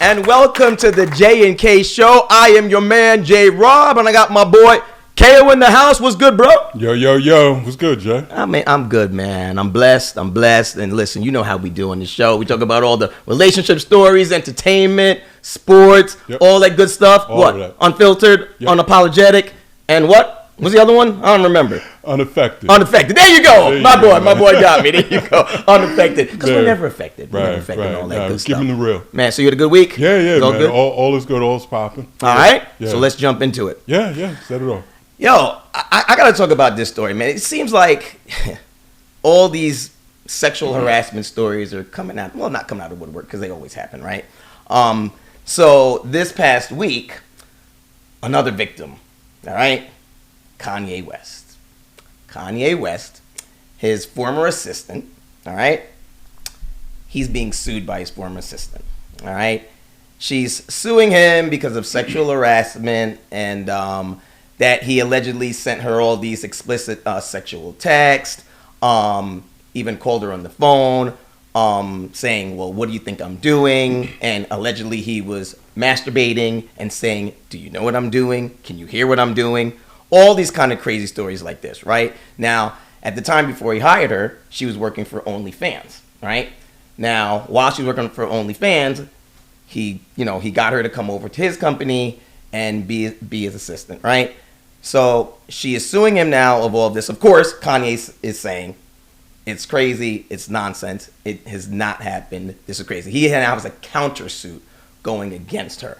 and welcome to the J&K Show. I am your man, J. Rob, and I got my boy, KO in the house. What's good, bro? Yo. What's good, Jay? I mean, I'm good, man. I'm blessed. And listen, you know how we do on the show. We talk about all the relationship stories, entertainment, sports, all that good stuff. All of that. Unfiltered, unapologetic, and what? What's the other one? I don't remember. Unaffected. There you go. You my go. boy got me. There you go. Unaffected. Because we're never affected. We're Right. never affected and all that good stuff. Give him the real. Man, so you had a good week? Yeah, all man. Good? All is good. All's popping. All right. Yeah. So let's jump into it. Yeah. Set it off. Yo, I got to talk about this story, man. It seems like all these sexual harassment stories are coming out. Well, not coming out of the woodwork because they always happen, right? So this past week, another victim, all right? Kanye West, his former assistant, all right? He's being sued by his former assistant, all right? She's suing him because of sexual harassment and that he allegedly sent her all these explicit sexual texts, even called her on the phone, saying, well, what do you think I'm doing? And allegedly he was masturbating and saying, do you know what I'm doing? Can you hear what I'm doing? All these kind of crazy stories like this, right? Now, at the time before he hired her, she was working for OnlyFans, right? Now, while she was working for OnlyFans, he got her to come over to his company and be his assistant, right? So she is suing him now of all of this. Of course, Kanye is saying it's crazy, it's nonsense, it has not happened, this is crazy. He now has a countersuit going against her.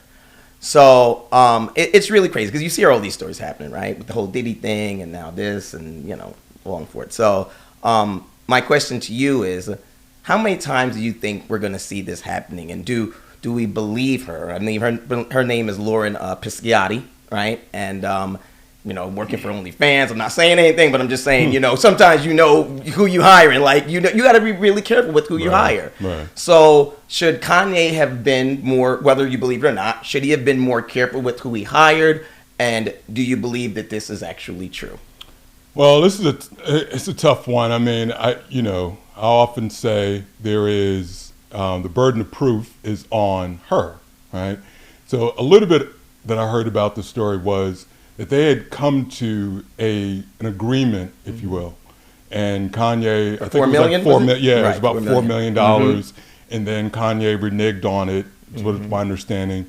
So it's really crazy because you see all these stories happening, right? With the whole Diddy thing and now this and, all for it. So my question to you is, how many times do you think we're going to see this happening? And do we believe her? I mean, her name is Lauren Pisciotti, right? And, working for OnlyFans. I'm not saying anything, but I'm just saying, sometimes you know who you hire. And, you got to be really careful with who you hire. Right. So should Kanye have been more, whether you believe it or not, should he have been more careful with who he hired? And do you believe that this is actually true? Well, it's a tough one. I mean, I often say there is the burden of proof is on her, right? So a little bit that I heard about the story was that they had come to an agreement, if you will, and Kanye, I think $4 million, it was like it was about $4 million, and then Kanye reneged on it, is what my understanding.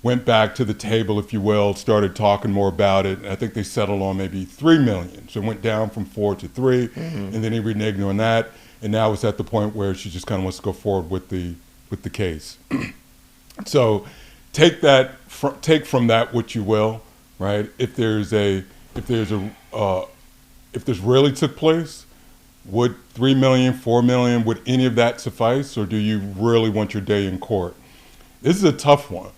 Went back to the table, if you will, started talking more about it, and I think they settled on maybe $3 million. So it went down from 4 to 3, and then he reneged on that, and now it's at the point where she just kind of wants to go forward with the case. So take from that what you will. Right. If this really took place, would 3 million, 4 million, would any of that suffice, or do you really want your day in court? This is a tough one.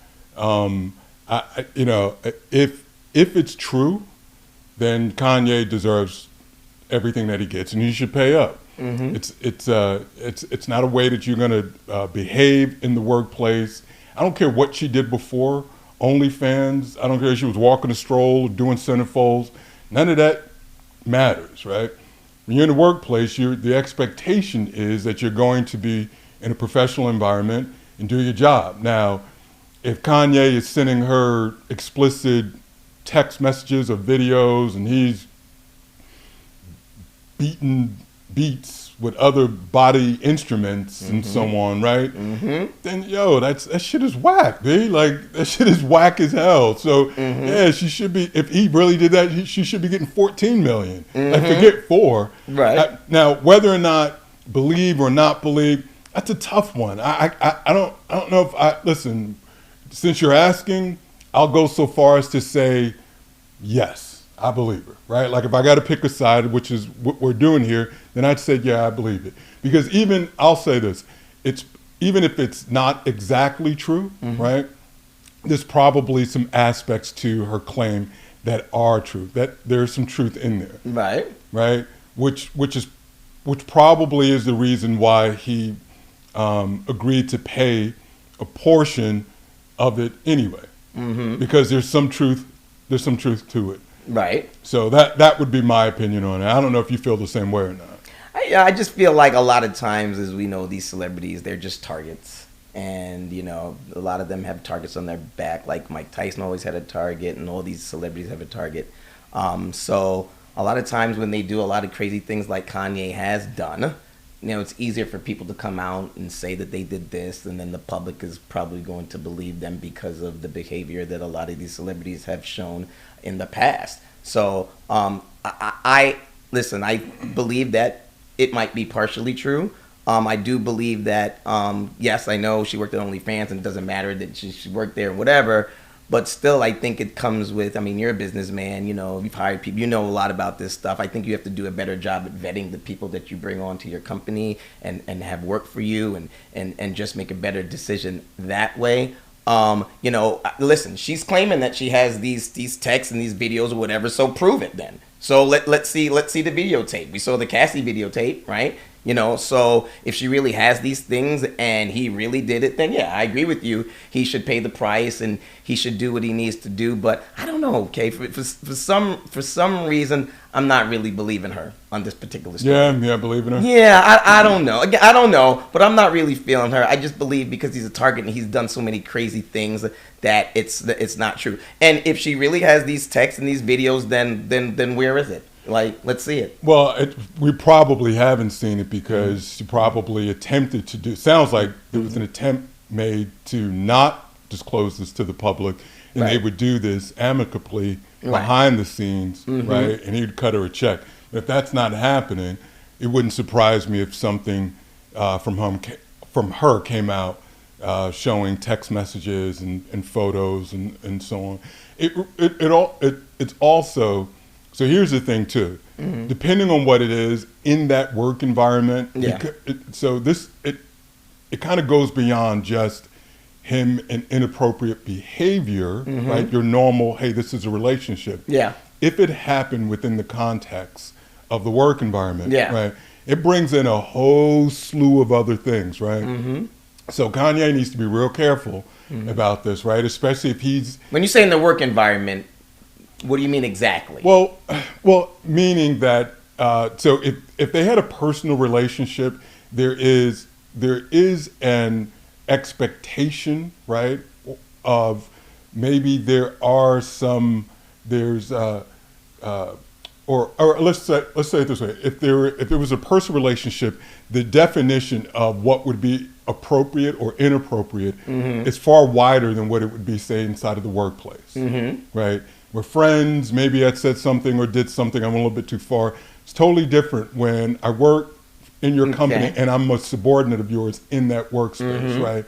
If it's true, then Kanye deserves everything that he gets, and he should pay up. It's not a way that you're going to behave in the workplace. I don't care what she did before. OnlyFans, I don't care if she was walking a stroll, doing centerfolds, none of that matters, right? When you're in the workplace, the expectation is that you're going to be in a professional environment and do your job. Now, if Kanye is sending her explicit text messages or videos and he's beating beats with other body instruments and so on, right? Then that shit is whack, dude. Like, that shit is whack as hell. So yeah, she should be, if he really did that, she should be getting 14 million. Like, forget 4. Right. Now, whether or not believe or not believe, that's a tough one. I don't know if listen, since you're asking, I'll go so far as to say yes. I believe her, right? Like, if I got to pick a side, which is what we're doing here, then I'd say, yeah, I believe it. Because I'll say this, even if it's not exactly true, right? There's probably some aspects to her claim that are true, that there's some truth in there. Right? Which probably is the reason why he agreed to pay a portion of it anyway. Because there's some truth to it. Right. So that would be my opinion on it. I don't know if you feel the same way or not. I just feel like a lot of times, as we know, these celebrities, they're just targets. and a lot of them have targets on their back. Like Mike Tyson always had a target, and all these celebrities have a target. So a lot of times when they do a lot of crazy things like Kanye has done, it's easier for people to come out and say that they did this, and then the public is probably going to believe them because of the behavior that a lot of these celebrities have shown in the past. So I listen, I believe that it might be partially true. I do believe that, yes, I know she worked at OnlyFans, and it doesn't matter that she worked there or whatever, but still I think it comes with, you're a businessman, you've hired people, you know a lot about this stuff. I think you have to do a better job at vetting the people that you bring on to your company and have work for you and just make a better decision that way. Listen, she's claiming that she has these texts and these videos or whatever, so prove it then. So let's see the videotape. We saw the Cassie videotape, right? So if she really has these things and he really did it, then yeah, I agree with you. He should pay the price and he should do what he needs to do. But I don't know, okay? For some reason, I'm not really believing her on this particular story. Yeah, believing her. Yeah, I don't know. Again, I don't know, but I'm not really feeling her. I just believe because he's a target and he's done so many crazy things that it's not true. And if she really has these texts and these videos, then where is it? Like, let's see it. Well, we probably haven't seen it because she probably attempted to do. Sounds like there was an attempt made to not disclose this to the public, and they would do this amicably behind the scenes, right? And he'd cut her a check. If that's not happening, it wouldn't surprise me if something from her came out showing text messages and photos and so on. It's also. So here's the thing too. Depending on what it is in that work environment, it kind of goes beyond just him and inappropriate behavior, right? Your normal, hey, this is a relationship. Yeah. If it happened within the context of the work environment, right? It brings in a whole slew of other things, right? So Kanye needs to be real careful about this, right? Especially if he's... When you say in the work environment, what do you mean exactly? Well, meaning that so if they had a personal relationship, there is an expectation, right, of maybe or let's say it this way: if there was a personal relationship, the definition of what would be appropriate or inappropriate is far wider than what it would be, say, inside of the workplace, right? We're friends, maybe I said something or did something, I'm a little bit too far. It's totally different when I work in your company and I'm a subordinate of yours in that workspace, right?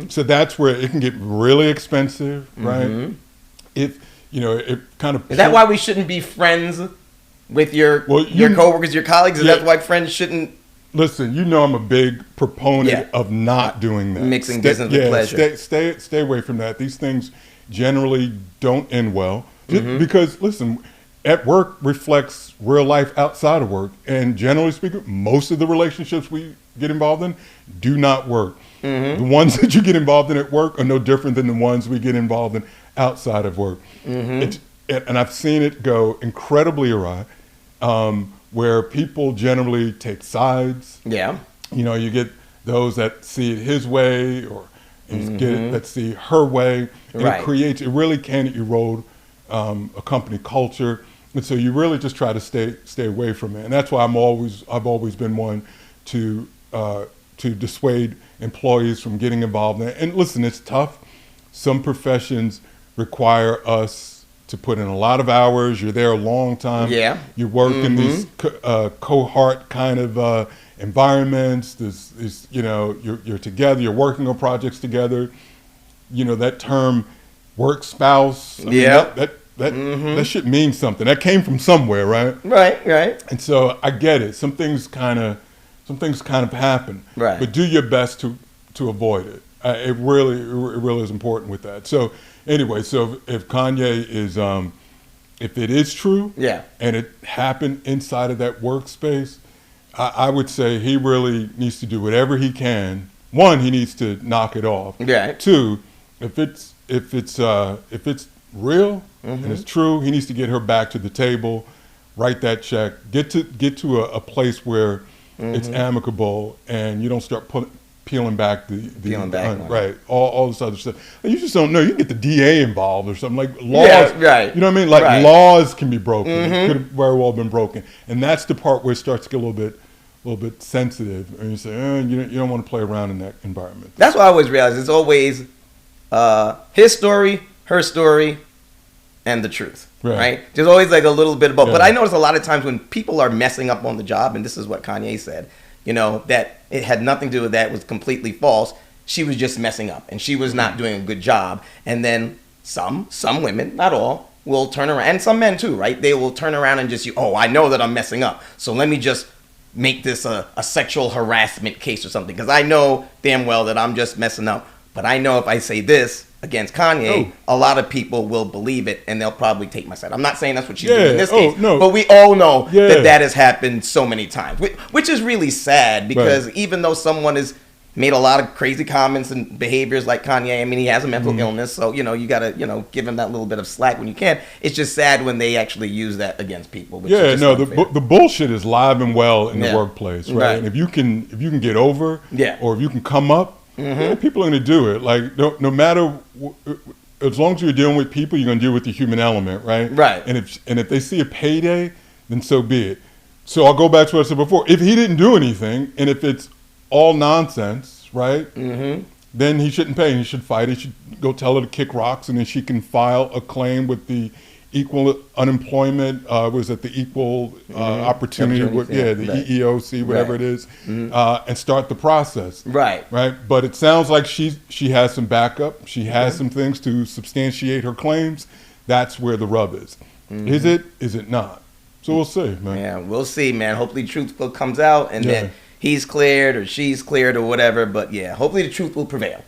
So that's where it can get really expensive, right? If, it kind of... Is that why we shouldn't be friends with your coworkers, your colleagues? Is that why friends shouldn't... Listen, I'm a big proponent of not doing that. Mixing business with pleasure. Stay away from that. These things generally don't end well. Because, listen, at work reflects real life outside of work. And generally speaking, most of the relationships we get involved in do not work. The ones that you get involved in at work are no different than the ones we get involved in outside of work. And I've seen it go incredibly awry, where people generally take sides. Yeah. You get those that see it his way or get that see her way. And it really can erode a company culture, and so you really just try to stay away from it. And that's why I've always been one to dissuade employees from getting involved in it. And listen, it's tough. Some professions require us to put in a lot of hours. You're there a long time. Yeah. You work in these cohort kind of environments. You're together. You're working on projects together. That term work spouse. That should mean something. That came from somewhere, right? Right. And so I get it. Some things kind of happen. Right. But do your best to avoid it. It really is important with that. So anyway, if Kanye is, if it is true, and it happened inside of that workspace, I would say he really needs to do whatever he can. One, he needs to knock it off. Yeah. Two, if it's real and it's true, he needs to get her back to the table, write that check, get to a place where it's amicable and you don't start peeling back Peeling back on it. right, all this other stuff. And you just don't know. You can get the DA involved or something, like laws. Yeah, right. You know what I mean? Like Right. laws can be broken. Could have very well been broken, and that's the part where it starts to get a little bit sensitive, and you say, you don't want to play around in that environment. That's what I always realize. It's always his story, her story, and the truth. Right? There's always like a little bit of both. Yeah. But I notice a lot of times when people are messing up on the job, and this is what Kanye said, that it had nothing to do with that, it was completely false. She was just messing up, and she was not doing a good job. And then some women, not all, will turn around, and some men too, right? They will turn around and just, I know that I'm messing up, so let me just make this a sexual harassment case or something, because I know damn well that I'm just messing up. But I know if I say this against Kanye, a lot of people will believe it, and they'll probably take my side. I'm not saying that's what she's doing in this case, but we all know that has happened so many times, which is really sad, because even though someone has made a lot of crazy comments and behaviors like Kanye, I mean, he has a mental illness, so, you got to, give him that little bit of slack when you can. It's just sad when they actually use that against people. Which is just unfair. The bullshit is live and well in the workplace, right? And if you can get over, or if you can come up, people are going to do it. Like, no matter, as long as you're dealing with people, you're going to deal with the human element, right? Right. And if they see a payday, then so be it. So I'll go back to what I said before. If he didn't do anything, and if it's all nonsense, right? Then he shouldn't pay. He should fight. He should go tell her to kick rocks, and then she can file a claim with the equal unemployment. Was it the equal opportunity? The EEOC, whatever it is, and start the process. Right. But it sounds like she has some backup. She has some things to substantiate her claims. That's where the rub is. Is it? Is it not? So we'll see, man. Yeah, we'll see, man. Hopefully, truth comes out, and then he's cleared or she's cleared or whatever. But yeah, hopefully the truth will prevail.